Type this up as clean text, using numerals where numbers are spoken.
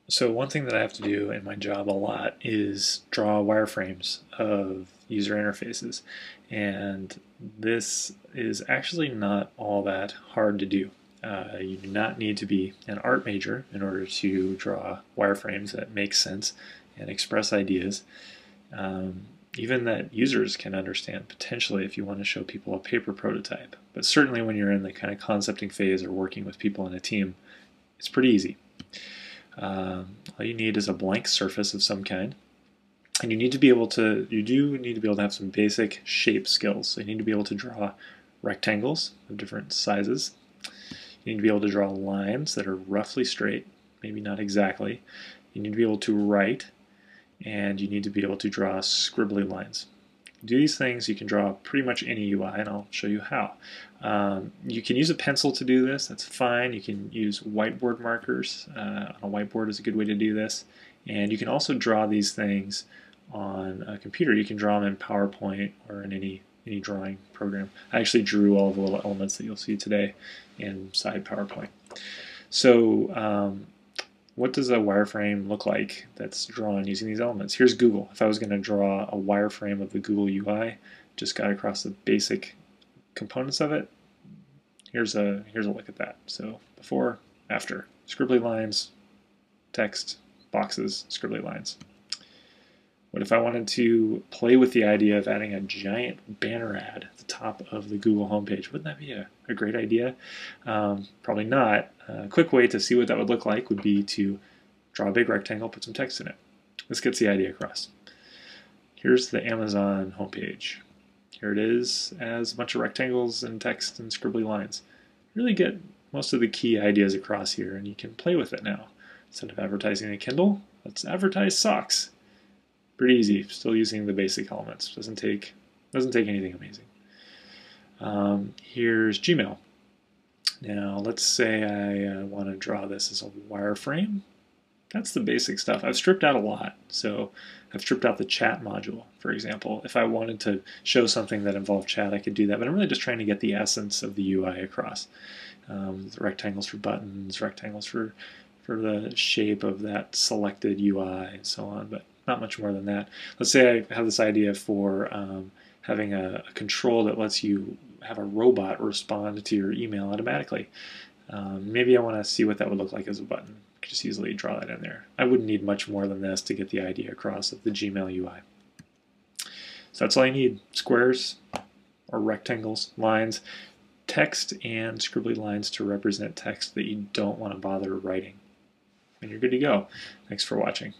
So one thing that I have to do in my job a lot is draw wireframes of user interfaces. And this is actually not all that hard to do. You do not need to be an art major in order to draw wireframes that make sense and express ideas. Um, Even that users can understand potentially if you want to show people a paper prototype. But certainly when you're in the kind of concepting phase or working with people in a team, it's pretty easy. All you need is a blank surface of some kind, and you do need to be able to have some basic shape skills. So you need to be able to draw rectangles of different sizes. You need to be able to draw lines that are roughly straight, maybe not exactly. You need to be able to write, and you need to be able to draw scribbly lines. Do these things, you can draw pretty much any UI, and I'll show you how. You can use a pencil to do this, that's fine. You can use whiteboard markers. On a whiteboard is a good way to do this. And you can also draw these things on a computer. You can draw them in PowerPoint or in any drawing program. I actually drew all the little elements that you'll see today inside PowerPoint. So what does a wireframe look like that's drawn using these elements? Here's Google. If I was going to draw a wireframe of the Google UI, just got across the basic components of it. Here's a look at that. So before, after, scribbly lines, text, boxes, scribbly lines. What if I wanted to play with the idea of adding a giant banner ad at the top of the Google homepage? Wouldn't that be a great idea? Probably not. A quick way to see what that would look like would be to draw a big rectangle, put some text in it. This gets the idea across. Here's the Amazon homepage. Here it is as a bunch of rectangles and text and scribbly lines. Really get most of the key ideas across here, and you can play with it now. Instead of advertising a Kindle, let's advertise socks. Pretty easy, still using the basic elements. Doesn't take anything amazing. Here's Gmail. Now let's say I want to draw this as a wireframe. That's the basic stuff. I've stripped out a lot. So I've stripped out the chat module, for example. If I wanted to show something that involved chat, I could do that. But I'm really just trying to get the essence of the UI across. The rectangles for buttons, rectangles for the shape of that selected UI, and so on. But not much more than that. Let's say I have this idea for having a control that lets you have a robot respond to your email automatically. Maybe I want to see what that would look like as a button. I could just easily draw that in there. I wouldn't need much more than this to get the idea across of the Gmail UI. So that's all you need. Squares or rectangles, lines, text, and scribbly lines to represent text that you don't want to bother writing. And you're good to go. Thanks for watching.